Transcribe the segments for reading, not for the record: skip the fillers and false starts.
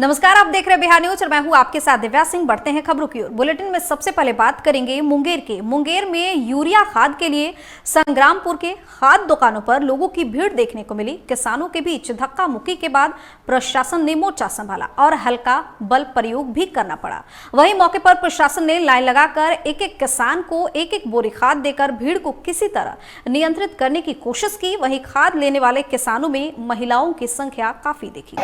नमस्कार, आप देख रहे हैं बिहार न्यूज और मैं हूं आपके साथ दिव्या सिंह। बढ़ते हैं खबरों की ओर। बुलेटिन में सबसे पहले बात करेंगे मुंगेर के। मुंगेर में यूरिया खाद के लिए संग्रामपुर के खाद दुकानों पर लोगों की भीड़ देखने को मिली। किसानों के बीच धक्का मुक्की के बाद प्रशासन ने मोर्चा संभाला और हल्का बल प्रयोग भी करना पड़ा। वहीं मौके पर प्रशासन ने लाइन लगाकर एक एक किसान को एक एक बोरी खाद देकर भीड़ को किसी तरह नियंत्रित करने की कोशिश की। वहीं खाद लेने वाले किसानों में महिलाओं की संख्या काफी देखी।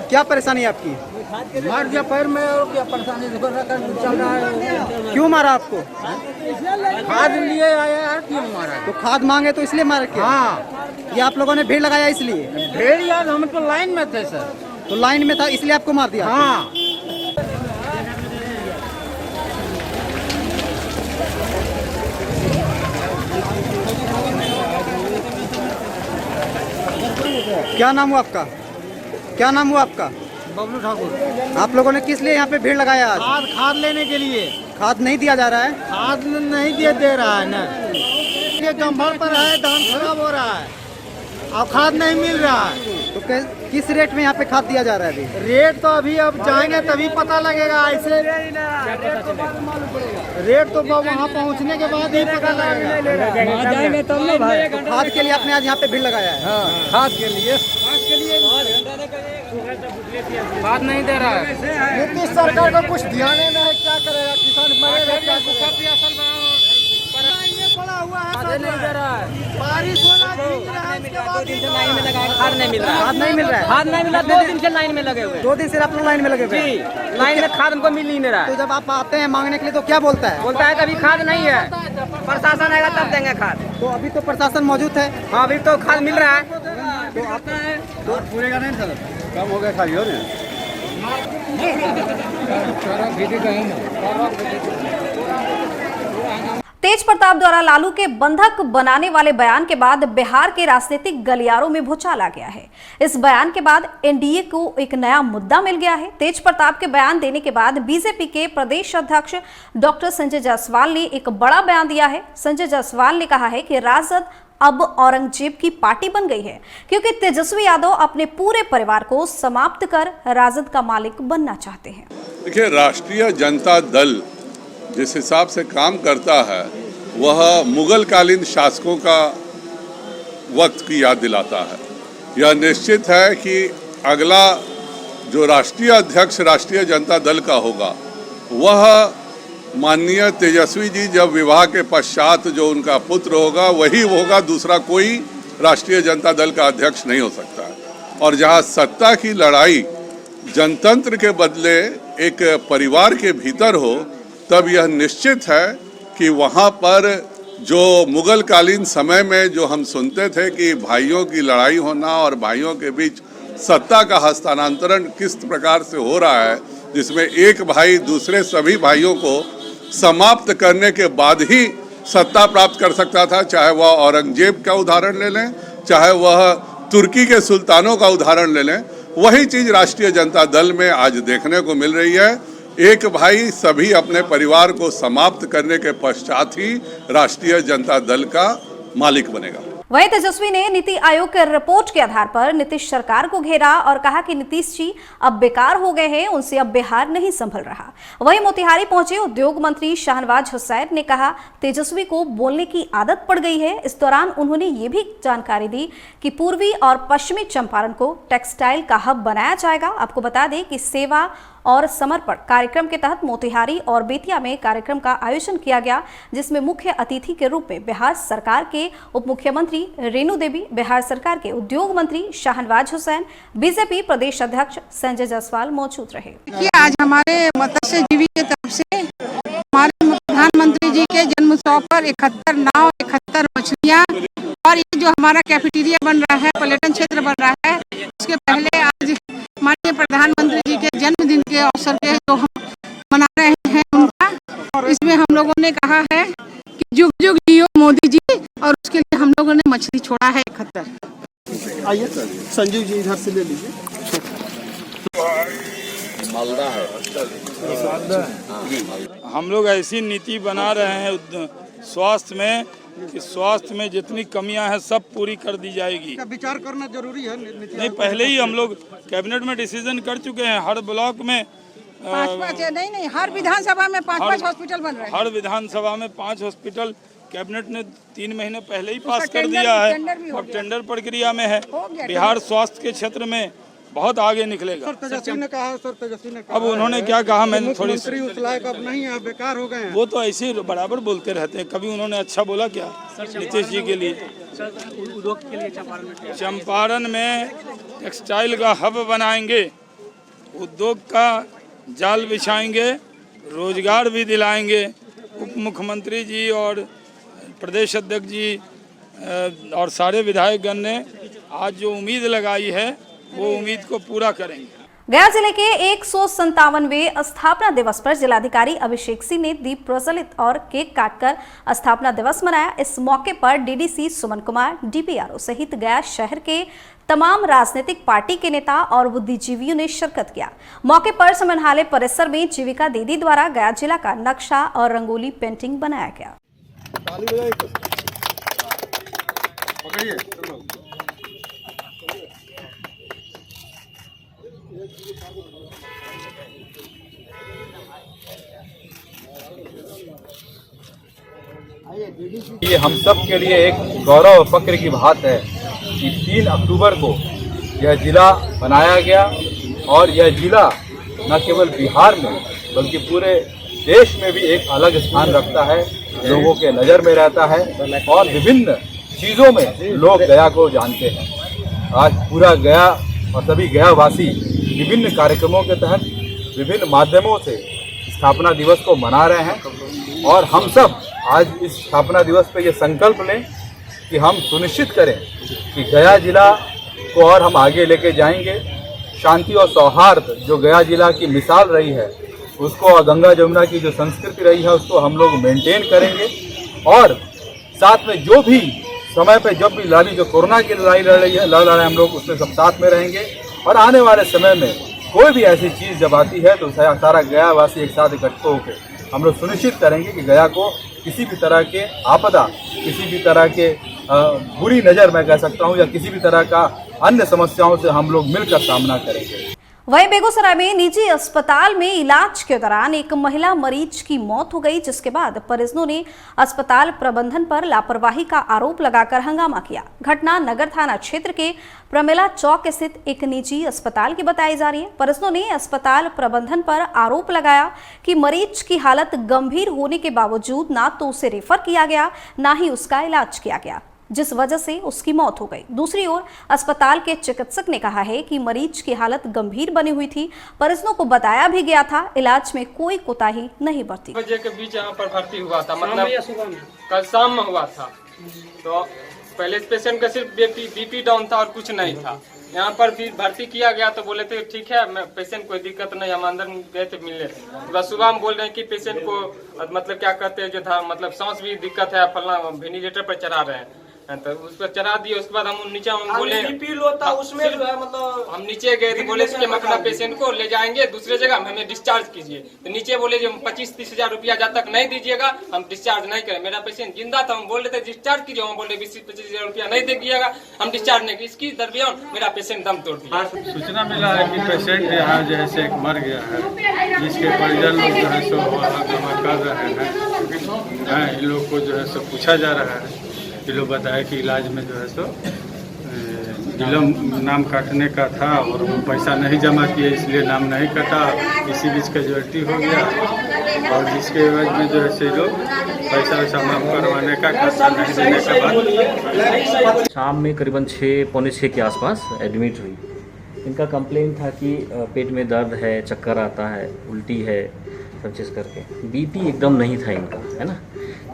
क्या परेशानी है आपकी? मार दिया पैर में और क्या परेशानी चल रहा है। क्यों मारा आपको? खाद लिए आया है, क्यों मारा? तो खाद मांगे तो इसलिए मार के? हाँ, ये आप लोगों ने भीड़ लगाया इसलिए? भीड़ यार, हम तो लाइन में थे सर। तो लाइन में था इसलिए आपको मार दिया? हाँ, क्या नाम हुआ आपका? क्या नाम हुआ आपका? बबलू ठाकुर। आप लोगों ने किस लिए यहाँ पे भीड़ लगाया आज? खाद लेने के लिए। खाद नहीं दिया जा रहा है? खाद नहीं दे रहा है ना, ये गंभर पर है, धान खराब हो रहा है और खाद नहीं मिल रहा है। तो किस रेट में यहाँ पे खाद दिया जा रहा है अभी? रेट तो अभी अब जाएंगे तभी पता लगेगा। ऐसे रेट तो वहाँ पहुँचने के बाद ही पता लगेगा। जाएंगे तब ना भाई। तो खाद के लिए आपने आज यहाँ पे भीड़ लगाया है? हाँ, खाद के लिए खाद नहीं दे रहा है। नीतीश सरकार को कुछ ध्यान नहीं है, क्या करेगा? किसान मरेगा क्या? पड़ा हुआ है, खाद नहीं दे रहा है। बारिश होना दो दिन से लाइन में लगा, खाद नहीं मिल रहा है। खाद नहीं मिल रहा है? खाद नहीं मिला, 2 दिन से लाइन में लगे हुए। 2 दिन से आप लोग लाइन में लगे हुए हैं? जी, लाइन में खाद हमको मिल ही नहीं रहा तो है। जब आप आते हैं मांगने के लिए तो क्या बोलता है? बोलता है कभी खाद नहीं है, प्रशासन आएगा तब देंगे खाद। तो अभी तो प्रशासन मौजूद है? हाँ, अभी तो खाद मिल रहा है। तो आप पूरे का नहीं सर, कम हो गया खाली हो रहे। तेज प्रताप द्वारा लालू के बंधक बनाने वाले बयान के बाद बिहार के राजनीतिक गलियारों में भूचाल आ गया है। इस बयान के बाद एनडीए को एक नया मुद्दा मिल गया है। तेज प्रताप के बयान देने के बाद बीजेपी के प्रदेश अध्यक्ष डॉक्टर संजय जायसवाल ने एक बड़ा बयान दिया है। संजय जायसवाल ने कहा है कि राजद अब औरंगजेब की पार्टी बन गई है, क्योंकि तेजस्वी यादव अपने पूरे परिवार को समाप्त कर राजद का मालिक बनना चाहते हैं। देखिए, राष्ट्रीय जनता दल जिस हिसाब से काम करता है वह मुगल कालीन शासकों का वक्त की याद दिलाता है। यह निश्चित है कि अगला जो राष्ट्रीय अध्यक्ष राष्ट्रीय जनता दल का होगा वह माननीय तेजस्वी जी जब विवाह के पश्चात जो उनका पुत्र होगा वही होगा, दूसरा कोई राष्ट्रीय जनता दल का अध्यक्ष नहीं हो सकता है। और जहां सत्ता की लड़ाई जनतंत्र के बदले एक परिवार के भीतर हो, तब यह निश्चित है कि वहाँ पर जो मुगल कालीन समय में जो हम सुनते थे कि भाइयों की लड़ाई होना और भाइयों के बीच सत्ता का हस्तांतरण किस प्रकार से हो रहा है, जिसमें एक भाई दूसरे सभी भाइयों को समाप्त करने के बाद ही सत्ता प्राप्त कर सकता था, चाहे वह औरंगजेब का उदाहरण ले लें, चाहे वह तुर्की के सुल्तानों का उदाहरण ले लें, वही चीज़ राष्ट्रीय जनता दल में आज देखने को मिल रही है। एक भाई सभी अपने परिवार को समाप्त करने के पश्चात ही राष्ट्रीय जनता दल का मालिक बनेगा। वहीं तेजस्वी ने नीति आयोग के रिपोर्ट के आधार पर नीतीश सरकार को घेरा और कहा कि नीतीश जी अब बेकार हो गए हैं, उनसे अब बिहार नहीं संभल रहा। वहीं मोतिहारी पहुंचे उद्योग मंत्री शाहनवाज हुसैन ने कहा तेजस्वी को बोलने की आदत पड़ गई है। इस दौरान उन्होंने ये भी जानकारी दी कि पूर्वी और पश्चिमी चंपारण को टेक्सटाइल का हब बनाया जाएगा। आपको बता दें कि सेवा और समर्पण कार्यक्रम के तहत मोतिहारी और बेतिया में कार्यक्रम का आयोजन किया गया, जिसमें मुख्य अतिथि के रूप में बिहार सरकार के उप मुख्यमंत्री रेणु देवी, बिहार सरकार के उद्योग मंत्री शाहनवाज हुसैन, बीजेपी प्रदेश अध्यक्ष संजय जायसवाल मौजूद रहे। आज हमारे मत्स्यजीवी की तरफ से हमारे प्रधानमंत्री जी के जन्म उत्सव पर 71 नाव, 71 मछलियाँ और ये जो हमारा कैफेटेरिया बन रहा है, पर्यटन क्षेत्र बन रहा है, उसके पहले आज माननीय प्रधानमंत्री जी के जन्मदिन के अवसर पे जो हम मना रहे हैं उनका, इसमें में हम लोगों ने कहा है कि जुग जुग जियो मोदी जी, और उसके लिए हम लोगों ने मछली छोड़ा है 71। आइए सर, संजीव जी इधर से ले लीजिए। हम लोग ऐसी नीति बना रहे हैं स्वास्थ्य में कि स्वास्थ्य में जितनी कमियां हैं सब पूरी कर दी जाएगी। क्या विचार करना जरूरी है? नहीं, पहले ही हम लोग कैबिनेट में डिसीजन कर चुके हैं। हर ब्लॉक में नहीं, हर विधानसभा में 5-5 हॉस्पिटल बन रहे हैं। हर विधानसभा में 5 हॉस्पिटल कैबिनेट ने 3 महीने पहले ही पास कर टेंडर दिया है। भी हो अब गया। टेंडर प्रक्रिया में है। हो गया बिहार स्वास्थ्य के क्षेत्र में बहुत आगे निकलेगा। तेजस्वी ने कहा, सर तेजस्वी ने कहा, अब उन्होंने क्या कहा, मैंने थोड़ी मुख्यमंत्री उस लायक अब नहीं है, बेकार हो गए हैं। वो तो ऐसे ही बराबर बोलते रहते हैं। कभी उन्होंने अच्छा बोला क्या नीतीश जी के लिए? चंपारण में टेक्सटाइल का हब बनाएंगे, उद्योग का जाल बिछाएंगे, रोजगार भी दिलाएंगे। उप मुख्यमंत्री जी और प्रदेश अध्यक्ष जी और सारे विधायकगण ने आज जो उम्मीद लगाई है वो उम्मीद को पूरा करेंगे। गया जिले के 157वें स्थापना दिवस पर जिलाधिकारी अभिषेक सिंह ने दीप प्रज्वलित और केक काटकर स्थापना दिवस मनाया। इस मौके पर डीडीसी सुमन कुमार, डीपीआरओ सहित गया शहर के तमाम राजनीतिक पार्टी के नेता और बुद्धिजीवियों ने शिरकत किया। मौके पर संग्रहालय परिसर में जीविका दीदी द्वारा गया जिला का नक्शा और रंगोली पेंटिंग बनाया गया। ये हम सब के लिए एक गौरव और फक्र की बात है कि 3 अक्टूबर को यह जिला बनाया गया और यह जिला न केवल बिहार में बल्कि पूरे देश में भी एक अलग स्थान रखता है, लोगों के नज़र में रहता है और विभिन्न चीज़ों में लोग गया को जानते हैं। आज पूरा गया और सभी गयावासी विभिन्न कार्यक्रमों के तहत विभिन्न माध्यमों से स्थापना दिवस को मना रहे हैं और हम सब आज इस स्थापना दिवस पे ये संकल्प लें कि हम सुनिश्चित करें कि गया जिला को और हम आगे लेके जाएंगे। शांति और सौहार्द जो गया जिला की मिसाल रही है उसको, और गंगा जमुना की जो संस्कृति रही है उसको हम लोग मेंटेन करेंगे और साथ में जो भी समय पे जब भी लड़ाई, जो कोरोना की लड़ाई लड़ रही है हम लोग उसमें सब साथ में रहेंगे। और आने वाले समय में कोई भी ऐसी चीज़ जब आती है तो सारा गयावासी एक साथ इकट्ठे होकर हम लोग सुनिश्चित करेंगे कि गया को किसी भी तरह के आपदा, किसी भी तरह के बुरी नज़र मैं कह सकता हूं, या किसी भी तरह का अन्य समस्याओं से हम लोग मिलकर सामना करेंगे। वहीं बेगूसराय में निजी अस्पताल में इलाज के दौरान एक महिला मरीज की मौत हो गई, जिसके बाद परिजनों ने अस्पताल प्रबंधन पर लापरवाही का आरोप लगाकर हंगामा किया। घटना नगर थाना क्षेत्र के प्रमिला चौक स्थित एक निजी अस्पताल की बताई जा रही है। परिजनों ने अस्पताल प्रबंधन पर आरोप लगाया कि मरीज की हालत गंभीर होने के बावजूद ना तो उसे रेफर किया गया, ना ही उसका इलाज किया गया, जिस वजह से उसकी मौत हो गई। दूसरी ओर अस्पताल के चिकित्सक ने कहा है कि मरीज की हालत गंभीर बनी हुई थी। परिजनों को बताया भी गया था, इलाज में कोई कोताही नहीं बरती। बजे के बीच यहाँ पर भर्ती हुआ था, मतलब कल शाम में हुआ था। तो पहले पेशेंट का सिर्फ बीपी डाउन था और कुछ नहीं था। यहाँ पर फिर भर्ती किया गया तो बोले थे ठीक है, मैं पेशेंट कोई दिक्कत नहीं, हम अंदर गए थे मिलने। बस सुबह हम बोल रहे हैं कि पेशेंट को मतलब क्या कहते हैं जो था, मतलब सांस भी दिक्कत है, फलना वेंटिलेटर पर चढ़ा रहे हैं। तो उस पर चढ़ा दिए। उसके बाद हम नीचे हम बोले उसमें जो है, मतलब हम नीचे गए थे, बोले कि हम अपना पेशेंट को ले जाएंगे दूसरे जगह, हमें डिस्चार्ज कीजिए। तो नीचे बोले जो 25-30 हजार रुपया जब तक नहीं दीजिएगा हम डिस्चार्ज नहीं करें। मेरा पेशेंट जिंदा था, हम बोल रहे थे डिस्चार्ज कीजिए, हम बोले 20-25 हजार रुपया नहीं दीजिएगा हम डिस्चार्ज नहीं। इसकी दरमियान मेरा पेशेंट दम तोड़ दिया। सूचना मिला है कि पेशेंट यहाँ जो है से मर गया है, जिसके परिजन लोग जो है सो हंगामा कर रहे हैं। इन लोग को जो है सो पूछा जा रहा है। ये लोग बताया कि इलाज में जो है सो विलम्ब नाम काटने का था और वो पैसा नहीं जमा किए, इसलिए नाम नहीं कटा। इसी बीच कैजुअल्टी हो गया और जिसके एवज में जो है से लोग पैसा वैसा माफ करवाने का खर्चा नहीं देने के बाद शाम में करीबन 6-6:45 के आसपास एडमिट हुई। इनका कंप्लेन था कि पेट में दर्द है, चक्कर आता है, उल्टी है, सब चीज़ करके। बीपी एकदम नहीं था इनका, है ना।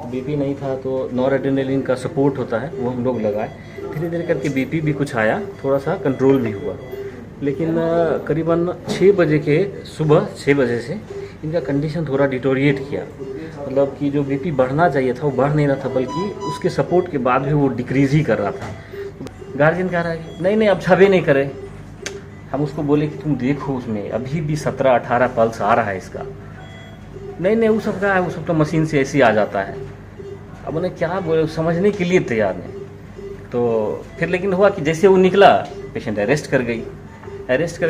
बीपी नहीं था तो नॉरएड्रेनालिन का सपोर्ट होता है वो हम लोग लगाए। धीरे धीरे करके बीपी भी कुछ आया, थोड़ा सा कंट्रोल भी हुआ। लेकिन करीबन 6 बजे के सुबह 6 बजे से इनका कंडीशन थोड़ा डिटोरिएट किया मतलब कि जो बीपी बढ़ना चाहिए था वो बढ़ नहीं रहा था, बल्कि उसके सपोर्ट के बाद भी वो डिक्रीज ही कर रहा था। गार्जियन कह रहा है कि नहीं अब छबे नहीं करे। हम उसको बोले कि तुम देखो उसमें अभी भी 17-18 पल्स आ रहा है इसका। नहीं वो सब का है, वो सब तो मशीन से ऐसे ही आ जाता है। अब उन्हें क्या बोले, समझने के लिए तैयार नहीं। तो फिर लेकिन हुआ कि जैसे वो निकला पेशेंट अरेस्ट कर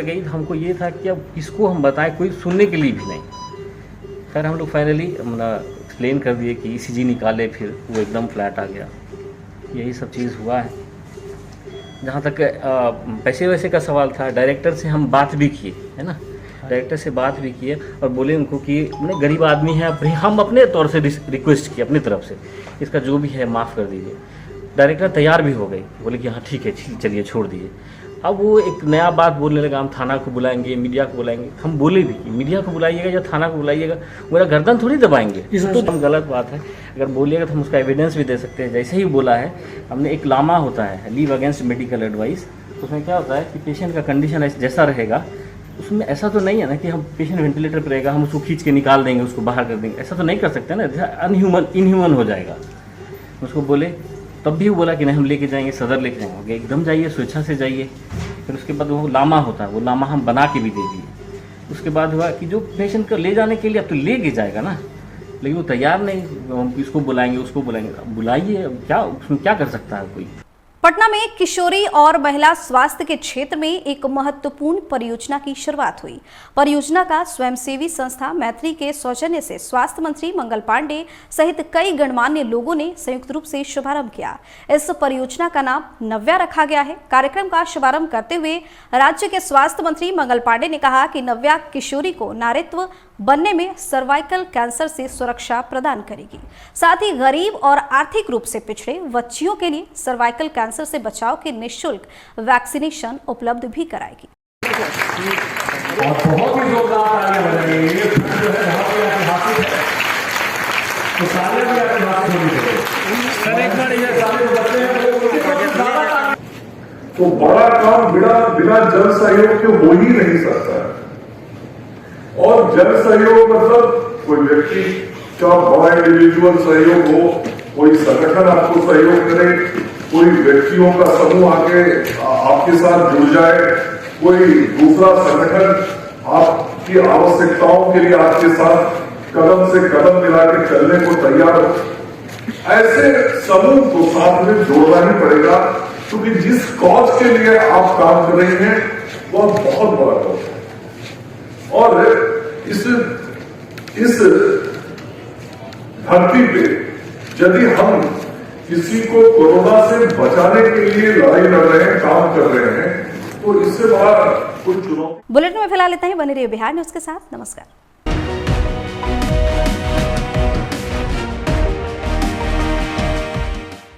गई तो हमको ये था कि अब किसको हम बताएं, कोई सुनने के लिए भी नहीं। खैर हम लोग फाइनली एक्सप्लेन कर दिए कि ECG निकाले, फिर वो एकदम फ्लैट आ गया। यही सब चीज़ हुआ है। जहाँ तक पैसे वैसे का सवाल था, डायरेक्टर से हम बात भी किए, है ना, डायरेक्टर से बात भी किए और बोले उनको कि गरीब आदमी है, हम अपने तौर से रिक्वेस्ट किए अपनी तरफ से, इसका जो भी है माफ़ कर दीजिए। डायरेक्टर तैयार भी हो गए, बोले कि हाँ ठीक है चलिए छोड़ दीजिए। अब वो एक नया बात बोलने लगा, हम थाना को बुलाएंगे, मीडिया को बुलाएंगे। हम बोले भी कि मीडिया को बुलाइएगा या थाना को बुलाइएगा, मेरा गर्दन थोड़ी दबाएंगे, इस तो गलत बात है। अगर बोलिएगा तो हम उसका एविडेंस भी दे सकते हैं। जैसे ही बोला है हमने, एक लामा होता है, लीव अगेंस्ट मेडिकल एडवाइस, उसमें क्या होता है कि पेशेंट का कंडीशन जैसा रहेगा, उसमें ऐसा तो नहीं है ना कि हम पेशेंट वेंटिलेटर पर रहेगा हम उसको खींच के निकाल देंगे, उसको बाहर कर देंगे, ऐसा तो नहीं कर सकते ना, इनह्यूमन हो जाएगा। उसको बोले, तब भी वो बोला कि नहीं हम लेके जाएंगे, सदर लेके जाएंगे। एकदम जाइए, स्वेच्छा से जाइए। फिर उसके बाद वो लामा होता है, वो लामा हम बना के भी दे दिए। उसके बाद हुआ कि जो पेशेंट को ले जाने के लिए अब तो ले के जाएगा ना, लेकिन वो तैयार नहीं, हम इसको बुलाएंगे उसको बुलाएंगे। बुलाइए, क्या उसमें क्या कर सकता है कोई। पटना में किशोरी और महिला स्वास्थ्य के क्षेत्र में एक महत्वपूर्ण परियोजना की शुरुआत हुई। परियोजना का स्वयंसेवी संस्था मैत्री के सौजन्य से स्वास्थ्य मंत्री मंगल पांडे सहित कई गणमान्य लोगों ने संयुक्त रूप से शुभारंभ किया। इस परियोजना का नाम नव्या रखा गया है। कार्यक्रम का शुभारंभ करते हुए राज्य के स्वास्थ्य मंत्री मंगल पांडे ने कहा कि नव्या किशोरी को नारीत्व बनने में सर्वाइकल कैंसर से सुरक्षा प्रदान करेगी, साथ ही गरीब और आर्थिक रूप से पिछड़े बच्चियों के लिए सर्वाइकल कैंसर से बचाव के निःशुल्क वैक्सीनेशन उपलब्ध भी कराएगी। तो बड़ा काम बिना जन सहयोग के हो ही नहीं सकता है। और जन सहयोग मतलब कोई व्यक्ति का बड़ा इंडिविजुअल सहयोग हो, कोई संगठन आपको सहयोग करे, कोई व्यक्तियों का समूह आके आपके साथ जुड़ जाए, कोई दूसरा संगठन आपकी आवश्यकताओं के लिए आपके साथ कदम से कदम मिला के चलने को तैयार हो, ऐसे समूह को साथ में जोड़ना ही पड़ेगा, क्योंकि जिस कॉज के लिए आप काम कर रही हैं वह बहुत बड़ा कॉज है। और इस धरती पे यदि हम किसी को कोरोना से बचाने के लिए लड़ाई लड़ रहे हैं, काम कर रहे हैं, तो इससे बड़ा कुछ चुनौती। बुलेटिन में फिलहाल इतना ही। बने रहिए बिहार न्यूज के साथ। नमस्कार।